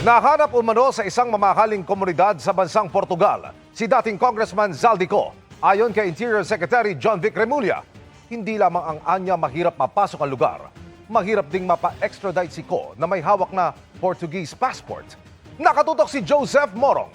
Nahanap umano sa isang mamahaling komunidad sa bansang Portugal si dating Congressman Zaldico. Ayon kay Interior Secretary John Vic Remulla, hindi lamang ang anya mahirap mapasok ang lugar, mahirap ding mapa-extradite si Ko na may hawak na Portuguese passport. Nakatutok si Joseph Morong.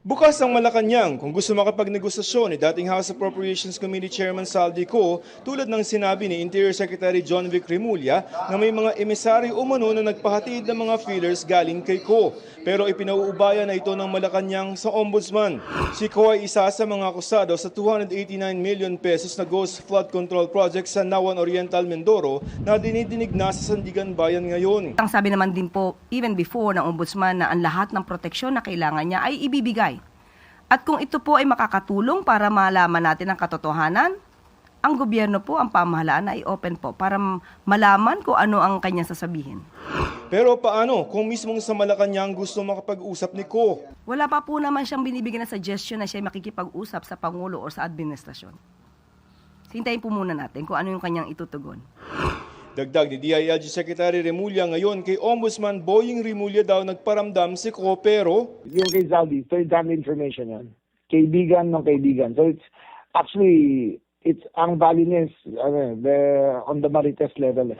Bukas ang Malacanang kung gusto makapagnegosasyon ni dating House Appropriations Committee Chairman Zaldico tulad ng sinabi ni Interior Secretary John Vic Remulla na may mga emisaryo umano na nagpahatid ng mga feelers galing kay Ko. Pero ipinauubaya na ito ng Malacanang sa Ombudsman. Si Ko ay isa sa mga akusado sa 289 million pesos na ghost flood control project sa Nawan Oriental, Mindoro na dinidinig na sa Sandigan Bayan ngayon. Ang sabi naman din po, even before ng Ombudsman na ang lahat ng proteksyon na kailangan niya ay ibibigay. At kung ito po ay makakatulong para malaman natin ang katotohanan, ang gobyerno po, ang pamahalaan ay open po para malaman kung ano ang kanyang sasabihin. Pero paano kung mismong sa Malacanang gusto makapag-usap ni Ko? Wala pa po naman siyang binibigyan na suggestion na siya ay makikipag-usap sa Pangulo o sa administrasyon. Hintayin po muna natin kung ano yung kanyang itutugon. Dagdag ni DILG Secretary Remulla ngayon kay Ombudsman Boying Remulla daw nagparamdam si Ko pero Yung kay Zaldi, third-hand information yan. Kaibigan ng kaibigan. So it's actually, ang value niya is on the Marites level.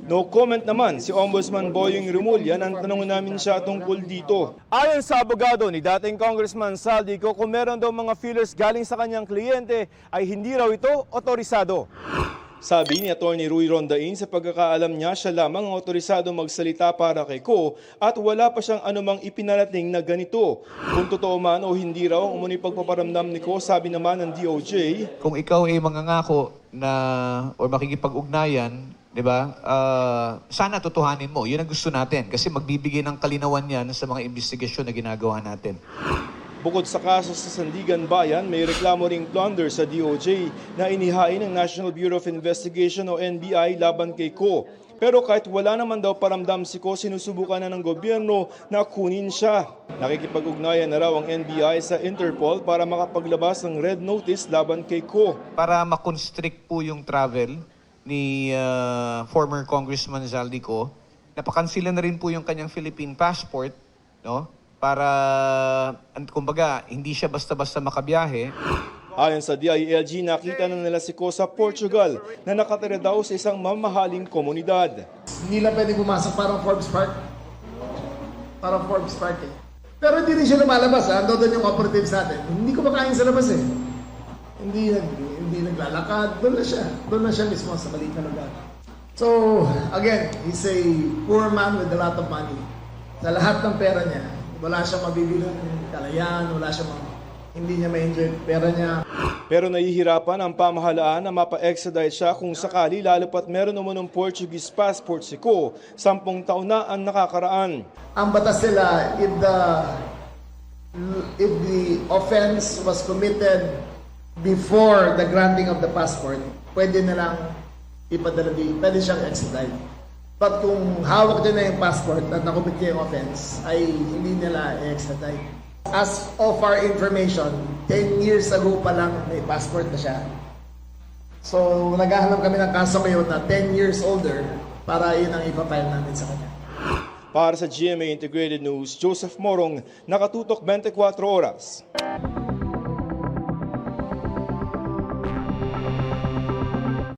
no comment naman si Ombudsman Boying Remulla nang tanong namin siya tungkol dito. Ayon sa abogado ni dating Congressman Zaldico, kung meron daw mga feelers galing sa kanyang kliyente ay hindi raw ito otorisado. Sabi ni Atty. Rui Rondain, sa pagkakaalam niya, siya lamang ang otorisado magsalita para kay Ko at wala pa siyang anumang ipinarating na ganito. Kung totoo man o hindi raw ang umano'y pagpaparamdam ni Ko, sabi naman ng DOJ, kung ikaw ay mangangako na o makikipag-ugnayan, 'di ba? Sana totohanin mo. 'Yun ang gusto natin kasi magbibigay ng kalinawan 'yan sa mga investigasyon na ginagawa natin. bukod sa kaso sa Sandigan Bayan, may reklamo ring plunder sa DOJ na inihain ng National Bureau of Investigation o NBI laban kay Ko. Pero kahit wala naman daw paramdam si Ko, sinusubukan na ng gobyerno na kunin siya. Nakikipag-ugnayan na raw ang NBI sa Interpol para makapaglabas ng red notice laban kay Ko. Para makonstrict po yung travel ni former Congressman Zaldico, napakansila na rin po yung kanyang Philippine passport, no? Para, kumbaga, hindi siya basta-basta makabiyahe. Ayon sa DILG, nakita na nila si Ko sa Portugal na nakatira daw sa isang mamahaling komunidad. Hindi lang pwede pumasok parang Forbes Park. Parang Forbes Park eh. Pero hindi rin siya lumalabas ha. Ando doon yung operatives natin. Hindi ko makain sa labas eh. Hindi naglalakad. Doon na siya mismo sa maliit na lugar. So, again, he's a poor man with a lot of money. Sa lahat ng pera niya, wala siyang mabibilang kalayaan, hindi niya ma-enjoy pera niya. Pero nahihirapan ang pamahalaan na mapa-extradite siya kung sakali, lalo pat meron naman ng Portuguese passport si Ko, 10 taon na ang nakakaraan. Ang batas nila, if the offense was committed before the granting of the passport, pwede nilang ipadala pwede siyang extradite. But kung hawak din na yung passport at nakumit niya yung offense, ay hindi nila i-extradite. As of our information, 10 years ago pa lang may passport na siya. So, naghahanap kami ng kaso ngayon na 10 years older para yun ang ipapile namin sa kanya. Para sa GMA Integrated News, Joseph Morong, nakatutok 24 oras.